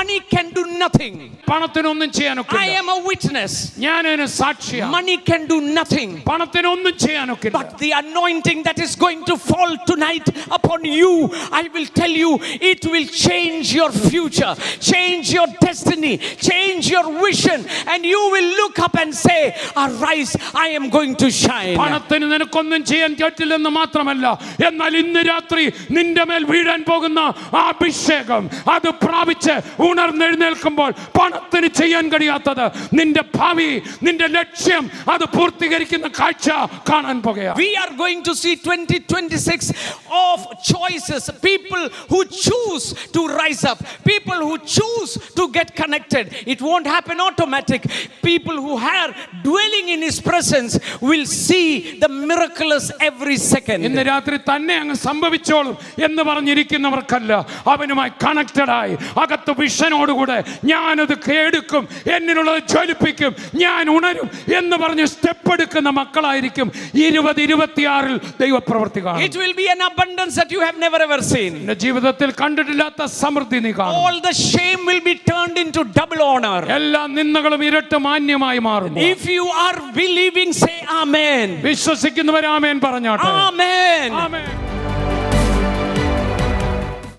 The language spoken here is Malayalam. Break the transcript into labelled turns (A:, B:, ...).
A: money can do nothing.
B: പണത്തിനൊന്നും ചെയ്യാനൊക്കില്ല.
A: I am a witness.
B: ഞാനൊരു സാക്ഷിയാണ്.
A: Money can do nothing.
B: പണത്തിനൊന്നും ചെയ്യാനൊക്കില്ല.
A: But the anointing that is going to fall tonight upon you, I will tell you, it will change your future, change your destiny, change your vision, and you will look up and say, arise, I am going to shine.
B: പണത്തിന് നിനക്കൊന്നും ചെയ്യാൻ പറ്റില്ലെന്ന് മാത്രമല്ല, എന്നാൽ ഇന്ന് രാത്രി നിന്റെ മേൽ വീഴാൻ പോകുന്ന ആ അഭിഷേകം അത് പ്രാപിച്ച് ഉണർന്നെഴുന്നേൽക്കുമ്പോൾ പണത്തിന് ചെയ്യാൻ കഴിയാത്തത് നിന്റെ ഭാവി, നിന്റെ ലക്ഷ്യം അത് പൂർത്തീകരിക്കുന്ന കാഴ്ച കാണാൻ പോകുകയാണ്.
A: We are going to see 2026 of choices, people who choose to rise up, people who choose to get connected. It won't happen automatic. People who are dwelling in his presence will see the miraculous every second.
B: ഇന്ന് രാത്രി തന്നെ അങ്ങ് സംഭവിച്ചോളും എന്ന് പറഞ്ഞിരിക്കുന്നവർക്കല്ല, അവനുമായി കണക്റ്റഡ് ആയി അകത്ത് വിഷനോടുകൂടെ ഞാനത് എടുക്കും, എന്നിലുള്ളത് ജ്വലിപ്പിക്കും, ഞാൻ ഉണരും എന്ന് പറഞ്ഞ് സ്റ്റെപ്പ് എടുക്കുന്ന മക്കളായിരിക്കും 2026 ദൈവപ്രവൃത്തി കാണും.
A: It will be an abundance that you have never ever seen.
B: ജീവിതത്തിൽ കണ്ടിട്ടില്ലാത്ത സമൃദ്ധി നീ കാണും.
A: All the shame will be turned into double honor.
B: എല്ലാ നിന്ദകളും ഇരട്ട മാന്യമായി മാറും.
A: If you are believing, say amen.
B: വിശ്വസിക്കുന്നവർ ആമേൻ പറഞ്ഞാട്ടെ.
A: Amen.
B: ആമേൻ.